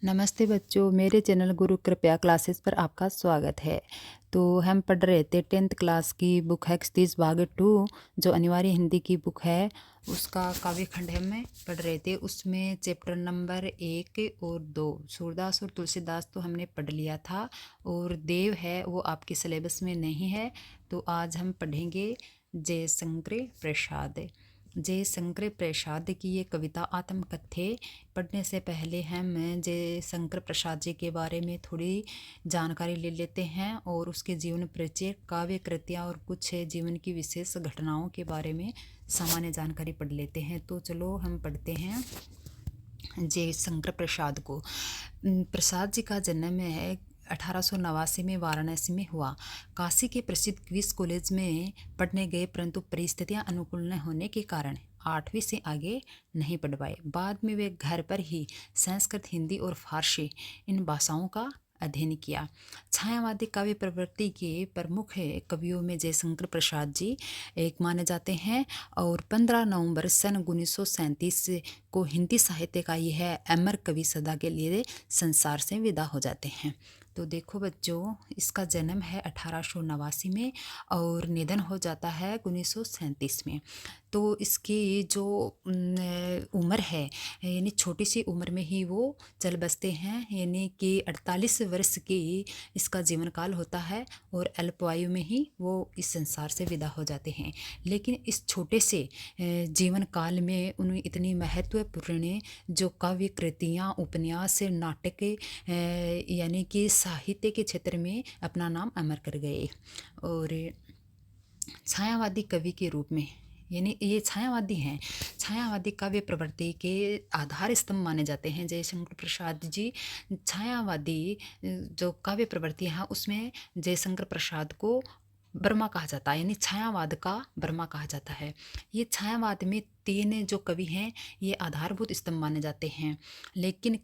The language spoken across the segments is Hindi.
नमस्ते बच्चों, मेरे चैनल गुरु कृपया क्लासेस पर आपका स्वागत है। तो हम पढ़ रहे थे 10th क्लास की बुक है एक्सतीस भाग 2, जो अनिवार्य हिंदी की बुक है, उसका काव्य खंड हम पढ़ रहे थे। उसमें चैप्टर नंबर 1 और 2 सूरदास और तुलसीदास तो हमने पढ़ लिया था, और देव है वो आपके सिलेबस में नहीं है। तो आज हम पढ़ेंगे जयशंकर प्रसाद। जयशंकर प्रसाद की ये कविता आत्मकथ्य पढ़ने से पहले हम जयशंकर प्रसाद जी के बारे में थोड़ी जानकारी ले लेते हैं, और उसके जीवन परिचय, काव्य कृतियाँ और कुछ जीवन की विशेष घटनाओं के बारे में सामान्य जानकारी पढ़ लेते हैं। तो चलो हम पढ़ते हैं जयशंकर प्रसाद को। प्रसाद जी का जन्म है 1889 में वाराणसी में हुआ। काशी के प्रसिद्ध क्वींस कॉलेज में पढ़ने गए, परंतु परिस्थितियां अनुकूल न होने के कारण 8वीं से आगे नहीं पढ़ पाए। बाद में वे घर पर ही संस्कृत, हिंदी और फारसी इन भाषाओं का अध्ययन किया। छायावादी काव्य प्रवृत्ति के प्रमुख कवियों में जयशंकर प्रसाद जी एक माने जाते हैं, और 15 नवंबर सन 1937 को हिंदी साहित्य का यह अमर कवि सदा के लिए संसार से विदा हो जाते हैं। तो देखो बच्चों, इसका जन्म है 1889 में और निधन हो जाता है 1937 में। तो इसकी जो उम्र है, यानी छोटी सी उम्र में ही वो चल बसते हैं, यानी कि 48 वर्ष की इसका जीवन काल होता है, और अल्पायु में ही वो इस संसार से विदा हो जाते हैं। लेकिन इस छोटे से जीवन काल में उन्हें इतनी महत्वपूर्ण जो काव्य कृतियाँ, उपन्यास, नाटक, यानी कि साहित्य के क्षेत्र में अपना नाम अमर कर गए। और छायावादी कवि के रूप में, यानी ये छायावादी हैं, छायावादी काव्य प्रवृत्ति के आधार स्तंभ माने जाते हैं जयशंकर प्रसाद जी। छायावादी जो काव्य प्रवृत्ति है उसमें जयशंकर प्रसाद को ब्रह्मा कहा जाता है, यानी छायावाद का ब्रह्मा कहा जाता है। ये छायावाद में 3 जो कवि हैं ये आधारभूत स्तंभ माने जाते हैं, लेकिन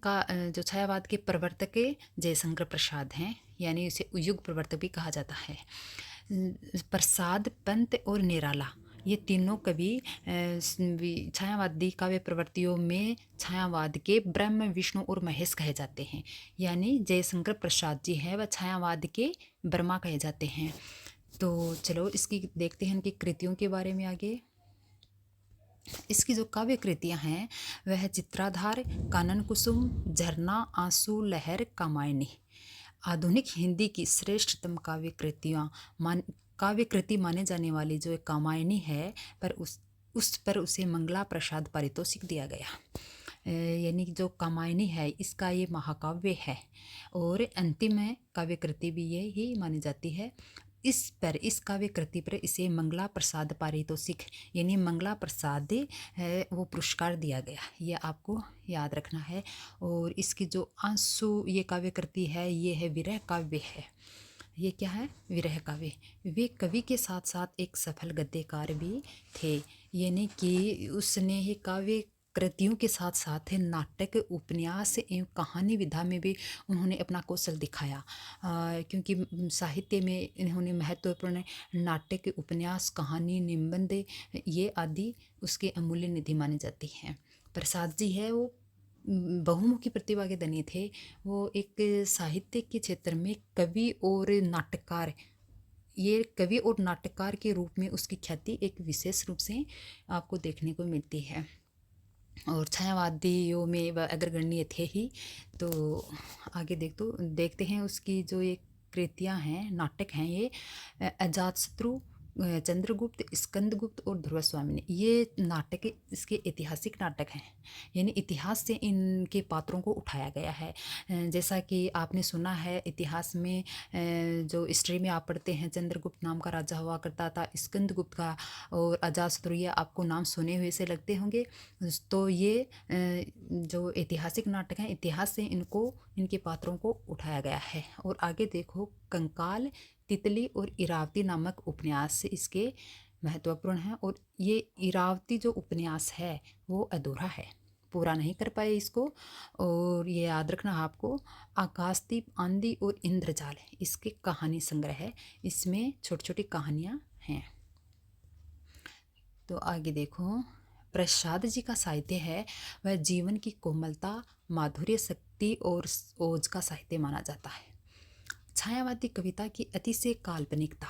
जो छायावाद के प्रवर्तक जयशंकर प्रसाद हैं, यानी इसे युग प्रवर्तक भी कहा जाता है। प्रसाद, पंत और निराला, ये तीनों कवि छायावादी काव्य प्रवृत्तियों में छायावाद के ब्रह्म, विष्णु और महेश कहे जाते हैं। यानी जयशंकर प्रसाद जी हैं वह छायावाद के ब्रह्मा कहे जाते हैं। तो चलो इसकी देखते हैं इनकी कृतियों के बारे में आगे। इसकी जो काव्य कृतियाँ हैं वह चित्राधार, कानन कुसुम, झरना, आंसू, लहर, कामायनी आधुनिक हिंदी की श्रेष्ठतम काव्य कृति माने जाने वाली जो एक कामायनी है, पर उस पर उसे मंगला प्रसाद पारितोषिक दिया गया। यानी कि जो कामायनी है इसका ये महाकाव्य है, और अंतिम काव्य कृति भी ये ही मानी जाती है। इस काव्य कृति पर इसे मंगला प्रसाद पारितोषिक, यानी मंगला प्रसाद वो पुरस्कार दिया गया, ये आपको याद रखना है। और इसकी जो आंसू ये काव्य कृति है ये है विरह काव्य है। ये क्या है? विरह काव्य। वे कवि के साथ साथ एक सफल गद्यकार भी थे, यानी कि उसने ये काव्य कृतियों के साथ साथ नाटक, उपन्यास एवं कहानी विधा में भी उन्होंने अपना कौशल दिखाया, क्योंकि साहित्य में इन्होंने महत्वपूर्ण नाटक, उपन्यास, कहानी, निबंध ये आदि उसके अमूल्य निधि मानी जाती हैं। प्रसाद जी है वो बहुमुखी प्रतिभा के धनी थे। वो एक साहित्य के क्षेत्र में कवि और नाटककार, ये कवि और नाटककार के रूप में उसकी ख्याति एक विशेष रूप से आपको देखने को मिलती है, और छायावादियों में वह अग्रगण्य थे ही। तो आगे देखते हैं उसकी जो ये कृतियाँ हैं, नाटक हैं ये अजातशत्रु, चंद्रगुप्त, स्कंदगुप्त और ध्रुव स्वामिनी, ये नाटक इसके ऐतिहासिक नाटक हैं, यानी इतिहास से इनके पात्रों को उठाया गया है। जैसा कि आपने सुना है इतिहास में, जो हिस्ट्री में आप पढ़ते हैं, चंद्रगुप्त नाम का राजा हुआ करता था, स्कंदगुप्त का, और अजातशत्रु, ये आपको नाम सुने हुए से लगते होंगे। तो ये जो ऐतिहासिक नाटक हैं, इतिहास से इनके पात्रों को उठाया गया है। और आगे देखो, कंकाल, तितली और इरावती नामक उपन्यास इसके महत्वपूर्ण हैं, और ये इरावती जो उपन्यास है वो अधूरा है, पूरा नहीं कर पाए इसको। और ये याद रखना आपको, आकाशदीप, आंधी और इंद्रजाल इसके कहानी संग्रह है, इसमें छोटी छोटी कहानियाँ हैं। तो आगे देखो, प्रसाद जी का साहित्य है वह जीवन की कोमलता, माधुर्य, शक्ति और ओज का साहित्य माना जाता है। छायावादी कविता की अति से काल्पनिकता,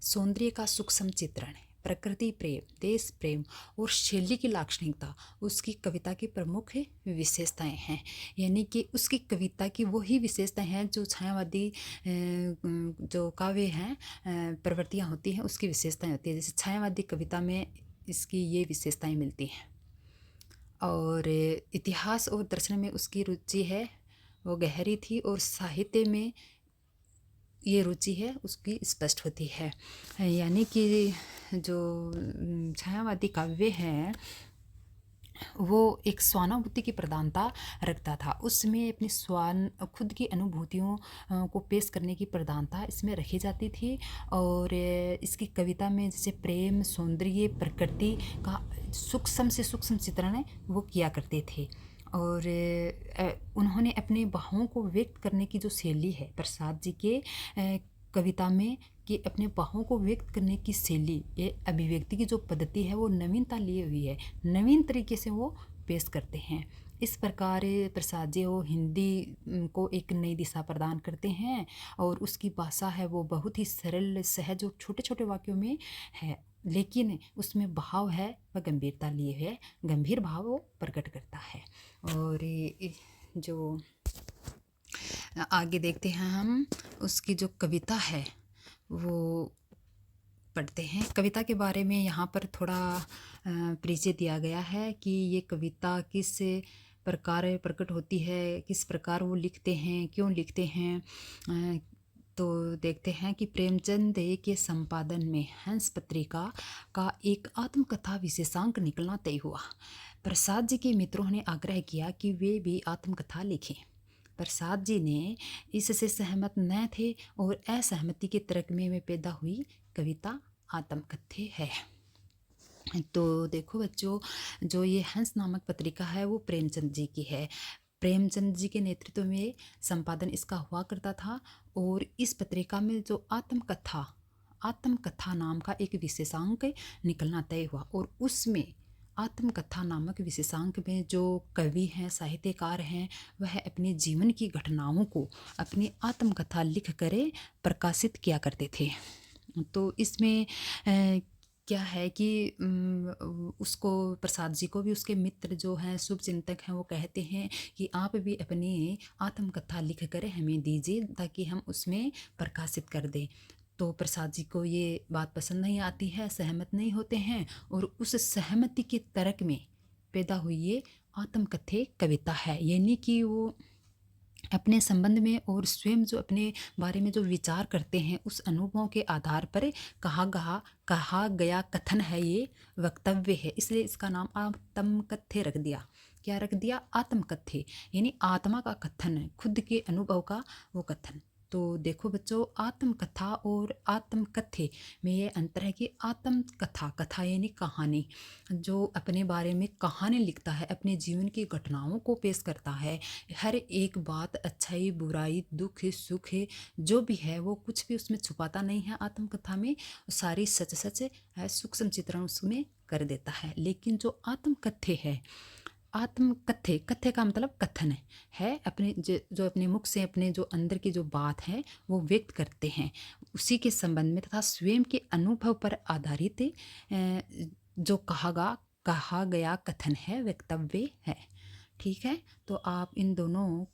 सौंदर्य का सूक्ष्म चित्रण, प्रकृति प्रेम, देश प्रेम और शैली की लाक्षणिकता उसकी कविता की प्रमुख विशेषताएं हैं। यानी कि उसकी कविता की वही विशेषताएं हैं जो छायावादी जो काव्य हैं, प्रवृत्तियां होती हैं, उसकी विशेषताएं होती है। जैसे छायावादी कविता में इसकी ये विशेषताएं मिलती हैं। और इतिहास और दर्शन में उसकी रुचि है वो गहरी थी, और साहित्य में ये रुचि है उसकी स्पष्ट होती है। यानी कि जो छायावादी काव्य है वो एक स्वानुभूति की प्रधानता रखता था। उसमें अपनी खुद की अनुभूतियों को पेश करने की प्रधानता इसमें रखी जाती थी। और इसकी कविता में जैसे प्रेम, सौंदर्य, प्रकृति का सूक्ष्म से सूक्ष्म चित्रण वो किया करते थे। और उन्होंने अपने भावों को व्यक्त करने की जो शैली है प्रसाद जी के कविता में, कि अपने भावों को व्यक्त करने की शैली, ये अभिव्यक्ति की जो पद्धति है वो नवीनता लिए हुई है, नवीन तरीके से वो पेश करते हैं। इस प्रकार प्रसाद जी वो हिंदी को एक नई दिशा प्रदान करते हैं, और उसकी भाषा है वो बहुत ही सरल, सहज और छोटे छोटे वाक्यों में है, लेकिन उसमें भाव है वह गंभीरता लिए है, गंभीर भाव वो प्रकट करता है। और जो आगे देखते हैं हम, उसकी जो कविता है वो पढ़ते हैं। कविता के बारे में यहाँ पर थोड़ा परिचय दिया गया है कि ये कविता किस प्रकार प्रकट होती है, किस प्रकार वो लिखते हैं, क्यों लिखते हैं। तो देखते हैं कि प्रेमचंद के संपादन में हंस पत्रिका का एक आत्मकथा विशेषांक निकलना तय हुआ। प्रसाद जी के मित्रों ने आग्रह किया कि वे भी आत्मकथा लिखें। प्रसाद जी ने इससे सहमत न थे, और असहमति के तरकमे में पैदा हुई कविता आत्मकथ्य है। तो देखो बच्चों, जो ये हंस नामक पत्रिका है वो प्रेमचंद जी की है। प्रेमचंद जी के नेतृत्व में संपादन इसका हुआ करता था, और इस पत्रिका में जो आत्मकथा नाम का एक विशेषांक निकलना तय हुआ। और उसमें आत्मकथा नामक विशेषांक में जो कवि हैं, साहित्यकार हैं, वह अपने जीवन की घटनाओं को अपनी आत्मकथा लिख कर प्रकाशित किया करते थे। तो इसमें क्या है कि उसको, प्रसाद जी को भी उसके मित्र जो हैं, शुभ चिंतक हैं, वो कहते हैं कि आप भी अपनी आत्मकथा लिख कर हमें दीजिए ताकि हम उसमें प्रकाशित कर दें। तो प्रसाद जी को ये बात पसंद नहीं आती है, सहमत नहीं होते हैं, और उस सहमति के तर्क में पैदा हुई ये आत्मकथ्य कविता है। यानी कि वो अपने संबंध में और स्वयं जो अपने बारे में जो विचार करते हैं, उस अनुभवों के आधार पर कहा गया कथन है, ये वक्तव्य है, इसलिए इसका नाम आत्मकथ्य रख दिया। क्या रख दिया? आत्मकथ्य, यानी आत्मा का कथन, खुद के अनुभव का वो कथन। तो देखो बच्चों, आत्मकथा और आत्मकथ्य में ये अंतर है कि कथा यानी कहानी, जो अपने बारे में कहानी लिखता है, अपने जीवन की घटनाओं को पेश करता है, हर एक बात, अच्छाई बुराई, दुख सुख जो भी है वो कुछ भी उसमें छुपाता नहीं है। आत्मकथा में सारी सच है, सूक्ष्म चित्रण उसमें कर देता है। लेकिन जो आत्मकथ्य है, कथ्य का मतलब कथन है, अपने जो अपने मुख से अपने जो अंदर की जो बात है वो व्यक्त करते हैं, उसी के संबंध में तथा स्वयं के अनुभव पर आधारित जो कहा गया कथन है, वक्तव्य है। ठीक है, तो आप इन दोनों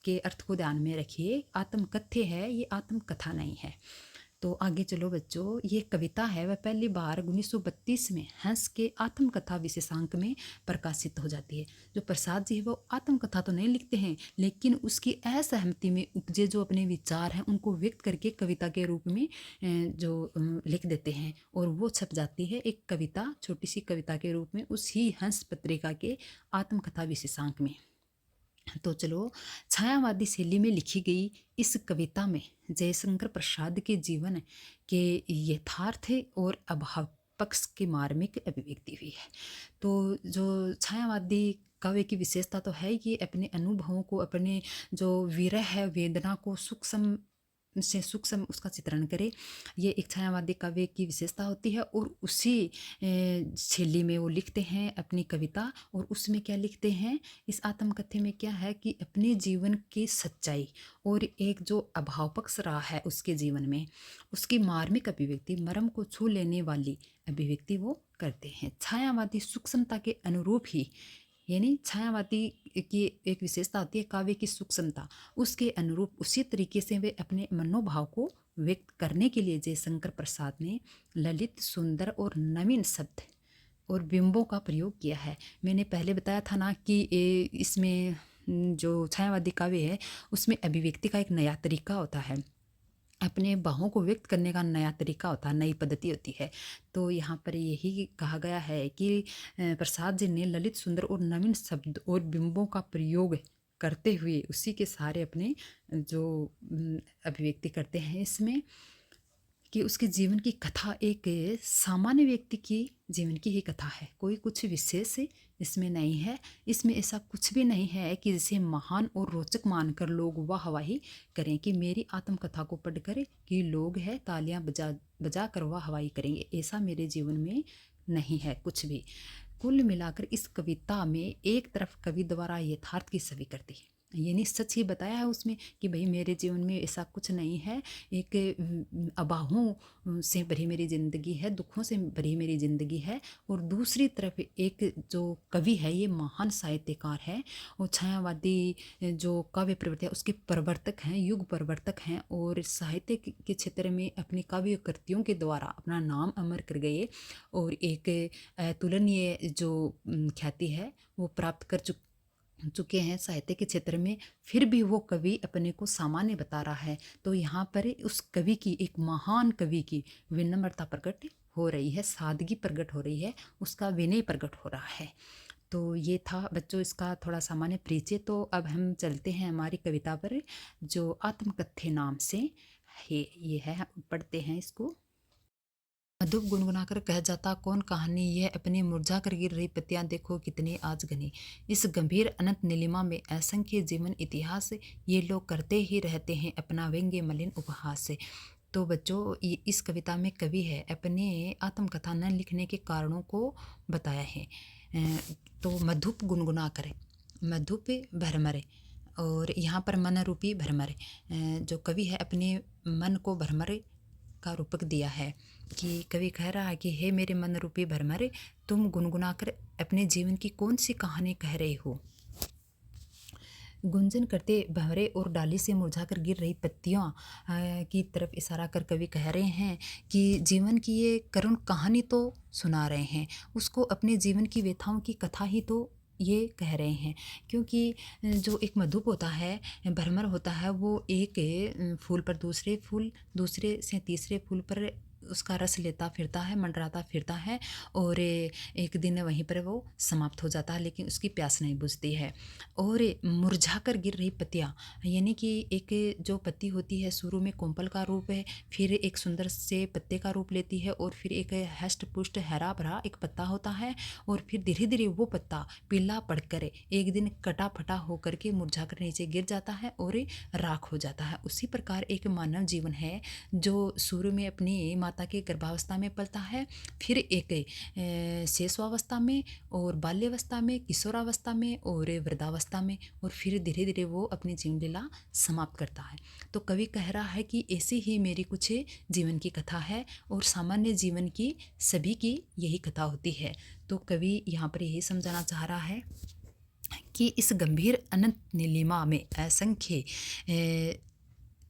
के अर्थ को ध्यान में रखिए। आत्मकथ्य है, ये आत्मकथा नहीं है। तो आगे चलो बच्चों, ये कविता है वह पहली बार 1932 में हंस के आत्मकथा विशेषांक में प्रकाशित हो जाती है। जो प्रसाद जी है वो आत्मकथा तो नहीं लिखते हैं, लेकिन उसकी असहमति में उपजे जो अपने विचार हैं उनको व्यक्त करके कविता के रूप में जो लिख देते हैं, और वो छप जाती है एक कविता, छोटी सी कविता के रूप में उसी हंस पत्रिका के आत्मकथा विशेषांक में। तो चलो, छायावादी शैली में लिखी गई इस कविता में जयशंकर प्रसाद के जीवन के यथार्थ और अभाव पक्ष की मार्मिक अभिव्यक्ति हुई है। तो जो छायावादी काव्य की विशेषता तो है कि अपने अनुभवों को, अपने जो विरह है, वेदना को सूक्ष्म से सूक्ष्म उसका चित्रण करें। ये एक छायावादी काव्य की विशेषता होती है। और उसी शैली में वो लिखते हैं अपनी कविता। और उसमें क्या लिखते हैं, इस आत्मकथ्य में क्या है कि अपने जीवन की सच्चाई और एक जो अभाव पक्ष रहा है उसके जीवन में, उसकी मार्मिक अभिव्यक्ति, मर्म को छू लेने वाली अभिव्यक्ति वो करते हैं। छायावादी सूक्ष्मता के अनुरूप ही, यानी छायावादी की एक विशेषता होती है काव्य की सूक्ष्मता, उसके अनुरूप उसी तरीके से वे अपने मनोभाव को व्यक्त करने के लिए जयशंकर प्रसाद ने ललित, सुंदर और नवीन शब्द और बिंबों का प्रयोग किया है। मैंने पहले बताया था ना कि इसमें जो छायावादी काव्य है उसमें अभिव्यक्ति का एक नया तरीका होता है, अपने भावों को व्यक्त करने का नया तरीका होता है, नई पद्धति होती है। तो यहाँ पर यही कहा गया है कि प्रसाद जी ने ललित, सुंदर और नवीन शब्द और बिंबों का प्रयोग करते हुए उसी के सारे अपने जो अभिव्यक्ति करते हैं इसमें, कि उसके जीवन की कथा एक सामान्य व्यक्ति की जीवन की ही कथा है, कोई कुछ विशेष इसमें नहीं है। इसमें ऐसा कुछ भी नहीं है कि जिसे महान और रोचक मानकर लोग वाहवाही करें, कि मेरी आत्मकथा को पढ़कर कि लोग हैं तालियां बजा बजा कर वाहवाही करेंगे, ऐसा मेरे जीवन में नहीं है कुछ भी। कुल मिलाकर इस कविता में एक तरफ कवि द्वारा यथार्थ की छवि करती है, यानी सच ही बताया है उसमें कि भाई मेरे जीवन में ऐसा कुछ नहीं है, एक अभावों से भरी मेरी ज़िंदगी है, दुखों से भरी मेरी ज़िंदगी है। और दूसरी तरफ एक जो कवि है ये महान साहित्यकार है और छायावादी जो काव्य प्रवृत्ति है उसके प्रवर्तक हैं, युग प्रवर्तक हैं, और साहित्य के क्षेत्र में अपनी काव्य कृतियों के द्वारा अपना नाम अमर कर गए और एक अतुलनीय जो ख्याति है वो प्राप्त कर चुके हैं साहित्य के क्षेत्र में। फिर भी वो कवि अपने को सामान्य बता रहा है। तो यहाँ पर उस कवि की, एक महान कवि की विनम्रता प्रकट हो रही है, सादगी प्रकट हो रही है, उसका विनय प्रकट हो रहा है। तो ये था बच्चों इसका थोड़ा सामान्य परिचय। तो अब हम चलते हैं हमारी कविता पर जो आत्मकथ्य नाम से है, ये है, पढ़ते हैं इसको। मधुप गुनगुनाकर कह जाता कौन कहानी, यह अपनी मुरझा कर गिर रही पत्तियां देखो कितनी आज घनी। इस गंभीर अनंत नीलिमा में असंख्य जीवन इतिहास, ये लोग करते ही रहते हैं अपना व्यंग्य मलिन उपहास। तो बच्चों इस कविता में कवि है अपने आत्मकथा न लिखने के कारणों को बताया है। तो मधुप गुनगुना करे, मधुप भरमरे, और यहाँ पर मन रूपी भरमर, जो कवि है अपने मन को भरमर का रूपक दिया है कि कवि कह रहा है कि हे मेरे मन रूपी भरमर, तुम गुनगुनाकर अपने जीवन की कौन सी कहानी कह रहे हो। गुंजन करते भंवरे और डाली से मुरझाकर गिर रही पत्तियों की तरफ इशारा कर कवि कह रहे हैं कि जीवन की ये करुण कहानी तो सुना रहे हैं, उसको अपने जीवन की व्यथाओं की कथा ही तो ये कह रहे हैं। क्योंकि जो एक मधुप होता है, भ्रमर होता है, वो एक फूल पर दूसरे फूल, दूसरे से तीसरे फूल पर उसका रस लेता फिरता है, मंडराता फिरता है, और एक दिन वहीं पर वो समाप्त हो जाता है, लेकिन उसकी प्यास नहीं बुझती है। और मुरझा कर गिर रही पत्तियाँ, यानी कि एक जो पत्ती होती है शुरू में कोंपल का रूप है, फिर एक सुंदर से पत्ते का रूप लेती है, और फिर एक हष्ट पुष्ट हरा भरा एक पत्ता होता है, और फिर धीरे धीरे वो पत्ता पीला पड़कर एक दिन कटा फटा होकर के मुरझा कर नीचे गिर जाता है और राख हो जाता है। उसी प्रकार एक मानव जीवन है जो शुरू में अपनी माता के गर्भावस्था में पलता है, फिर एक शेषवावस्था में, और बाल्यावस्था में, किशोरावस्था में, और वृद्धावस्था में, और फिर धीरे धीरे वो अपनी जीवन लीला समाप्त करता है। तो कवि कह रहा है कि ऐसी ही मेरी कुछ जीवन की कथा है, और सामान्य जीवन की सभी की यही कथा होती है। तो कवि यहाँ पर यही समझाना चाह रहा है कि इस गंभीर अनंत नीलिमा में असंख्य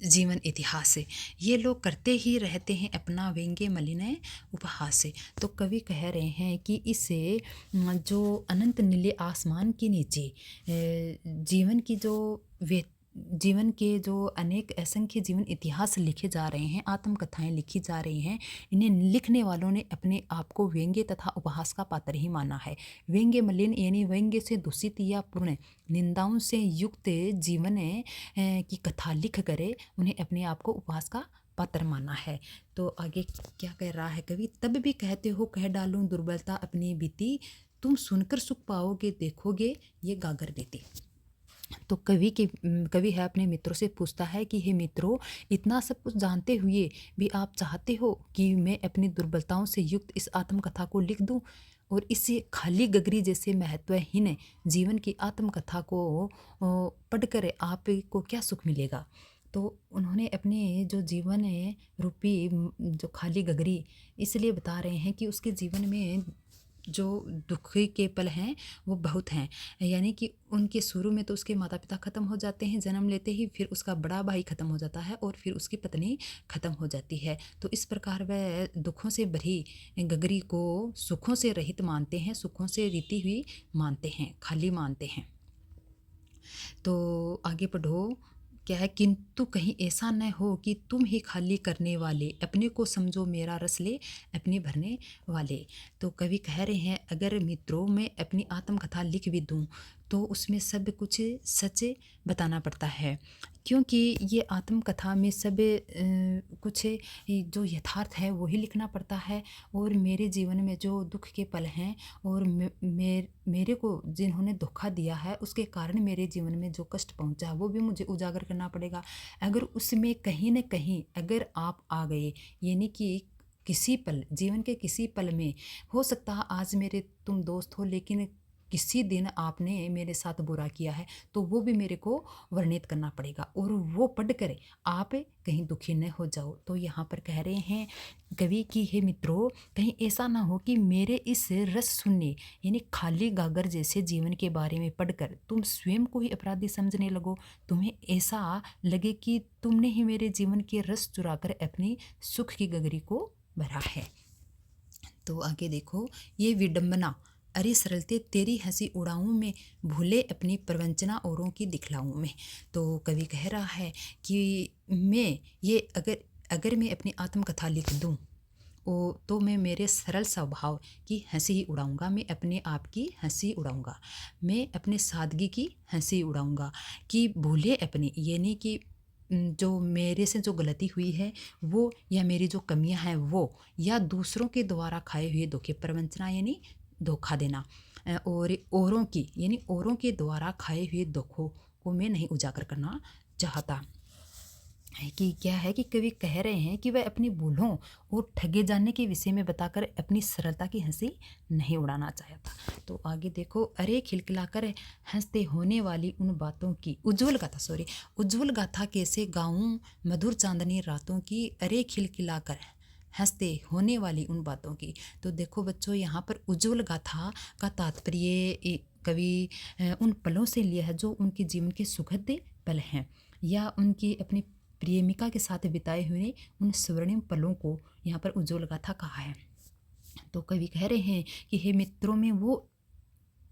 जीवन इतिहास है, ये लोग करते ही रहते हैं अपना व्यंग्य मलिन उपहास। तो कवि कह रहे हैं कि इसे जो अनंत नीले आसमान के नीचे जीवन के जो अनेक असंख्य जीवन इतिहास लिखे जा रहे हैं, आत्मकथाएं लिखी जा रही हैं, इन्हें लिखने वालों ने अपने आप को व्यंग्य तथा उपहास का पात्र ही माना है। व्यंग्य मलिन यानी व्यंग्य से दूषित या पूर्ण निंदाओं से युक्त जीवन की कथा लिख करे उन्हें अपने आप को उपहास का पात्र माना है। तो आगे क्या कह रहा है कवि, तब भी कहते हो कह डालूं दुर्बलता अपनी बीती, तुम सुनकर सुख पाओगे देखोगे ये गागर देती। तो कवि है अपने मित्रों से पूछता है कि हे मित्रों, इतना सब कुछ जानते हुए भी आप चाहते हो कि मैं अपनी दुर्बलताओं से युक्त इस आत्मकथा को लिख दूं, और इसे खाली गगरी जैसे महत्वहीन जीवन की आत्मकथा को पढ़कर आपको क्या सुख मिलेगा। तो उन्होंने अपने जो जीवन है रूपी जो खाली गगरी इसलिए बता रहे हैं कि उसके जीवन में जो दुखी के पल हैं वो बहुत हैं। यानी कि उनके शुरू में तो उसके माता पिता ख़त्म हो जाते हैं जन्म लेते ही, फिर उसका बड़ा भाई ख़त्म हो जाता है और फिर उसकी पत्नी ख़त्म हो जाती है। तो इस प्रकार वह दुखों से भरी गगरी को सुखों से रहित मानते हैं, सुखों से रीती हुई मानते हैं, खाली मानते हैं। तो आगे पढ़ो, क्या है, किंतु कहीं ऐसा न हो कि तुम ही खाली करने वाले, अपने को समझो मेरा रस ले अपने भरने वाले। तो कवि कह रहे हैं अगर मित्रों मैं अपनी आत्मकथा लिख भी दूँ तो उसमें सब कुछ सच बताना पड़ता है, क्योंकि ये आत्मकथा में सब कुछ जो यथार्थ है वही लिखना पड़ता है। और मेरे जीवन में जो दुख के पल हैं और मेरे को जिन्होंने धोखा दिया है उसके कारण मेरे जीवन में जो कष्ट पहुंचा वो भी मुझे उजागर करना पड़ेगा। अगर उसमें कहीं न कहीं अगर आप आ गए, यानी कि किसी पल, जीवन के किसी पल में, हो सकता है आज मेरे तुम दोस्त हो लेकिन किसी दिन आपने मेरे साथ बुरा किया है, तो वो भी मेरे को वर्णित करना पड़ेगा और वो पढ़ कर आप कहीं दुखी न हो जाओ। तो यहाँ पर कह रहे हैं कवि कि हे मित्रों, कहीं ऐसा ना हो कि मेरे इस रस सुनने यानी खाली गागर जैसे जीवन के बारे में पढ़कर तुम स्वयं को ही अपराधी समझने लगो, तुम्हें ऐसा लगे कि तुमने ही मेरे जीवन के रस चुराकर अपनी सुख की गगरी को भरा है। तो आगे देखो, ये विडंबना अरे सरलते तेरी हंसी उड़ाऊं मैं, भूले अपनी प्रवंचना औरों की दिखलाऊं मैं। तो कवि कह रहा है कि मैं ये अगर मैं अपनी आत्मकथा लिख दूं तो मैं मेरे सरल स्वभाव की हंसी ही उड़ाऊंगा, मैं अपने आप की हंसी उड़ाऊंगा, मैं अपने सादगी की हंसी उड़ाऊंगा, कि भूले अपनी, यानी कि जो मेरे से जो गलती हुई है वो, या मेरी जो कमियां हैं वो, या दूसरों के द्वारा खाए हुए धोखे, प्रवंचना यानी धोखा देना, और औरों की यानी औरों के द्वारा खाए हुए धोखों को मैं नहीं उजागर करना चाहता। है कि क्या है कि कवि कह रहे हैं कि वह अपनी भूलों और ठगे जाने के विषय में बताकर अपनी सरलता की हंसी नहीं उड़ाना चाहता। तो आगे देखो, अरे खिलखिलाकर हंसते होने वाली उन बातों की उज्ज्वल गाथा कैसे गाऊं मधुर चांदनी रातों की, अरे खिलखिलाकर हंसते होने वाली उन बातों की। तो देखो बच्चों, यहाँ पर उज्ज्वल गाथा का तात्पर्य कवि उन पलों से लिया है जो उनके जीवन के सुखद पल हैं, या उनकी अपनी प्रेमिका के साथ बिताए हुए उन स्वर्णिम पलों को यहाँ पर उज्ज्वल गाथा कहा है। तो कवि कह रहे हैं कि हे मित्रों, में वो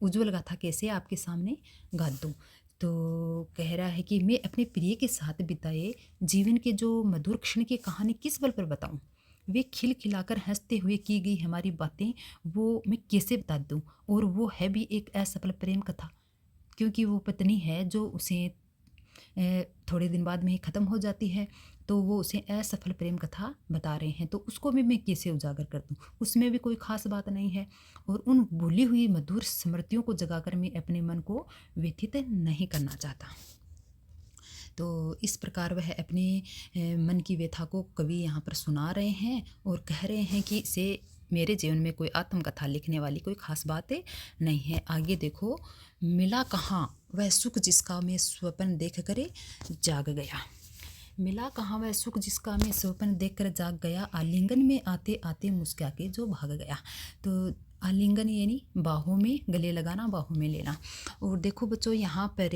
उज्ज्वल गाथा कैसे आपके सामने गा दूँ। तो कह रहा है कि मैं अपने प्रिय के साथ बिताए जीवन के जो मधुर क्षण की कहानी किस बल पर बताऊँ, वे खिलखिलाकर हंसते हुए की गई हमारी बातें वो मैं कैसे बता दूँ। और वो है भी एक असफल प्रेम कथा, क्योंकि वो पत्नी है जो उसे थोड़े दिन बाद में ही ख़त्म हो जाती है, तो वो उसे असफल प्रेम कथा बता रहे हैं, तो उसको भी मैं कैसे उजागर कर दूँ, उसमें भी कोई ख़ास बात नहीं है। और उन भूली हुई मधुर स्मृतियों को जगाकर मैं अपने मन को व्यथित नहीं करना चाहता। तो इस प्रकार वह अपने मन की व्यथा को कवि यहाँ पर सुना रहे हैं और कह रहे हैं कि इसे मेरे जीवन में कोई आत्मकथा लिखने वाली कोई खास बातें नहीं है। आगे देखो, मिला कहाँ वह सुख जिसका मैं स्वप्न देख कर जाग गया, मिला कहाँ वह सुख जिसका मैं स्वप्न देख कर जाग गया, आलिंगन में आते आते मुस्कुरा के जो भाग गया। तो आलिंगन यानी बाहों में, गले लगाना, बाहों में लेना। और देखो बच्चों, यहाँ पर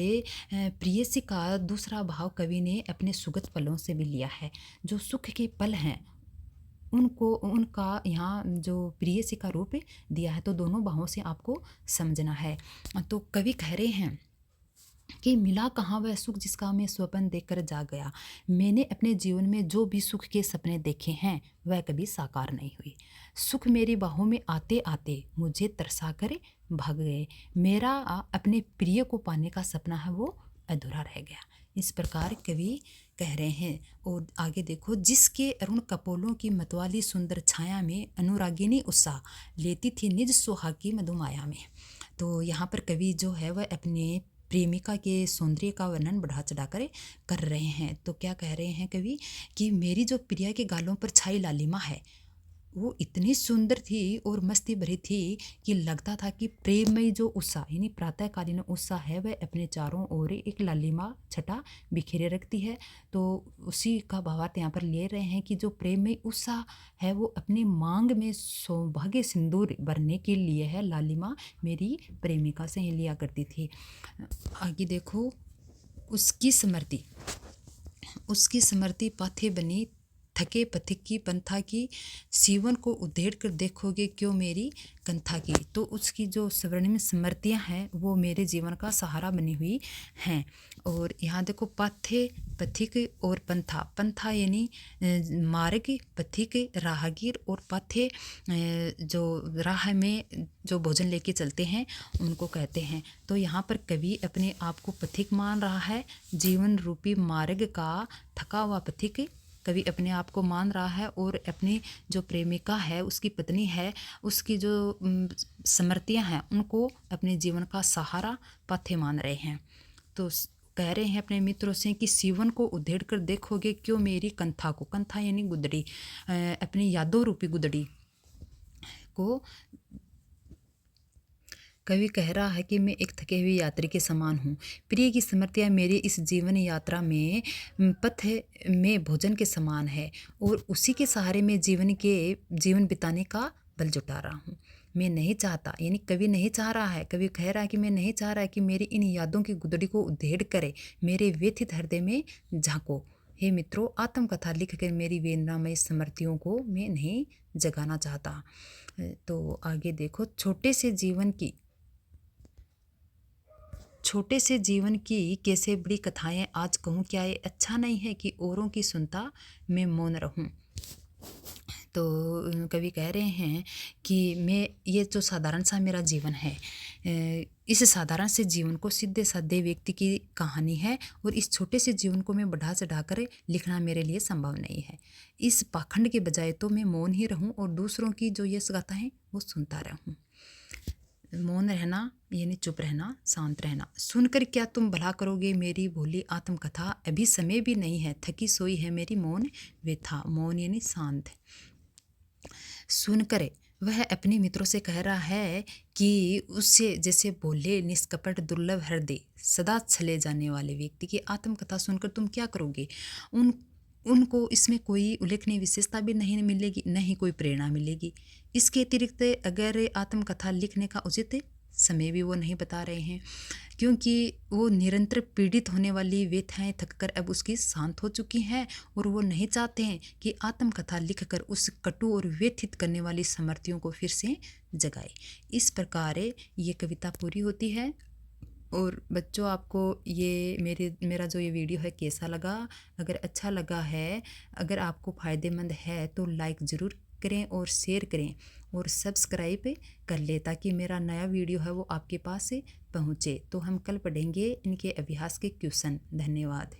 प्रेयसी का दूसरा भाव कवि ने अपने सुगत पलों से भी लिया है। जो सुख के पल हैं उनको, उनका यहाँ जो प्रेयसी का रूप दिया है, तो दोनों बाहों से आपको समझना है। तो कवि कह रहे हैं कि मिला कहाँ वह सुख जिसका मैं स्वप्न देखकर जाग गया, मैंने अपने जीवन में जो भी सुख के सपने देखे हैं वह कभी साकार नहीं हुए, सुख मेरी बाहों में आते आते मुझे तरसा कर भाग गए, मेरा अपने प्रिय को पाने का सपना है वो अधूरा रह गया। इस प्रकार कवि कह रहे हैं। और आगे देखो, जिसके अरुण कपोलों की मतवाली सुंदर छाया में अनुरागिनी उत्साह लेती थी निज सुहाग की मधुमाया में। तो यहाँ पर कवि जो है वह अपने प्रेमिका के सौंदर्य का वर्णन बढ़ा चढ़ा कर रहे हैं। तो क्या कह रहे हैं कवि कि मेरी जो प्रिया के गालों पर छाई लालिमा है वो इतनी सुंदर थी और मस्ती भरी थी कि लगता था कि प्रेममयी जो उत्साह यानी प्रातःकालीन उत्साह है वह अपने चारों ओर एक लालिमा छटा बिखेरे रखती है। तो उसी का भावार्थ यहाँ पर ले रहे हैं कि जो प्रेममयी उत्साह है वो अपनी मांग में सौभाग्य सिंदूर भरने के लिए है लालिमा मेरी प्रेमिका से ही लिया करती थी। आगे देखो, उसकी स्मृति पाथे बनी थके पथिक की पंथा की, सीवन को उधेड़ कर देखोगे क्यों मेरी कंथा की। तो उसकी जो स्वर्णिम स्मृतियाँ हैं वो मेरे जीवन का सहारा बनी हुई हैं। और यहाँ देखो, पाथे पथिक और पंथा, पंथा यानी मार्ग, पथिक राहगीर, और पाथे जो राह में जो भोजन लेके चलते हैं उनको कहते हैं। तो यहाँ पर कवि अपने आप को पथिक मान रहा है, जीवन रूपी मार्ग का थका हुआ पथिक कवि अपने आप को मान रहा है, और अपनी जो प्रेमिका है उसकी पत्नी है उसकी जो स्मृतियाँ हैं उनको अपने जीवन का सहारा पाथे मान रहे हैं। तो कह रहे हैं अपने मित्रों से कि सीवन को उधेड़ कर देखोगे क्यों मेरी कंथा को, कंथा यानी गुदड़ी, अपनी यादों रूपी गुदड़ी को कवि कह रहा है कि मैं एक थके हुए यात्री के समान हूँ। प्रिय की स्मृतियाँ मेरी इस जीवन यात्रा में पथ में भोजन के समान है, और उसी के सहारे में जीवन बिताने का बल जुटा रहा हूँ। मैं नहीं चाहता, यानी कवि नहीं चाह रहा है, कवि कह रहा है कि मैं नहीं चाह रहा है कि मेरी इन यादों की गुदड़ी को उधेड़ करे मेरे व्यथित हृदय में झांको। हे मित्रों, आत्मकथा लिख कर मेरी वेदनामय स्मृतियों को मैं नहीं जगाना चाहता। तो आगे देखो, छोटे से जीवन की कैसे बड़ी कथाएं आज कहूँ क्या ये अच्छा नहीं है कि औरों की सुनता मैं मौन रहूं। तो कवि कह रहे हैं कि मैं ये जो साधारण सा मेरा जीवन है, इस साधारण से जीवन को सीधे साधे व्यक्ति की कहानी है, और इस छोटे से जीवन को मैं बढ़ा चढ़ा कर लिखना मेरे लिए संभव नहीं है। इस पाखंड के बजाय तो मैं मौन ही रहूं और दूसरों की जो यश गाथा है वो सुनता रहूं। मौन रहना यानी चुप रहना, शांत रहना। सुनकर क्या तुम भला करोगे मेरी भोली आत्मकथा, अभी समय भी नहीं है थकी सोई है मेरी मौन व्यथा। मौन यानी शांत। सुनकर वह अपने मित्रों से कह रहा है कि उससे जैसे बोले निष्कपट दुर्लभ हृदय सदा चले जाने वाले व्यक्ति की आत्मकथा सुनकर तुम क्या करोगे। उनको इसमें कोई उल्लेखनीय विशेषता भी नहीं मिलेगी, नहीं कोई प्रेरणा मिलेगी। इसके अतिरिक्त अगर आत्मकथा लिखने का उचित समय भी वो नहीं बता रहे हैं, क्योंकि वो निरंतर पीड़ित होने वाली व्यथाएं थककर अब उसकी शांत हो चुकी हैं, और वो नहीं चाहते हैं कि आत्मकथा लिखकर उस कटु और व्यथित करने वाली स्मृतियों को फिर से जगाए। इस प्रकार ये कविता पूरी होती है। और बच्चों, आपको मेरा जो ये वीडियो है कैसा लगा? अगर अच्छा लगा है, अगर आपको फ़ायदेमंद है तो लाइक ज़रूर करें और शेयर करें और सब्सक्राइब कर लें, ताकि मेरा नया वीडियो है वो आपके पास पहुँचे। तो हम कल पढ़ेंगे इनके अभ्यास के क्वेश्चन। धन्यवाद।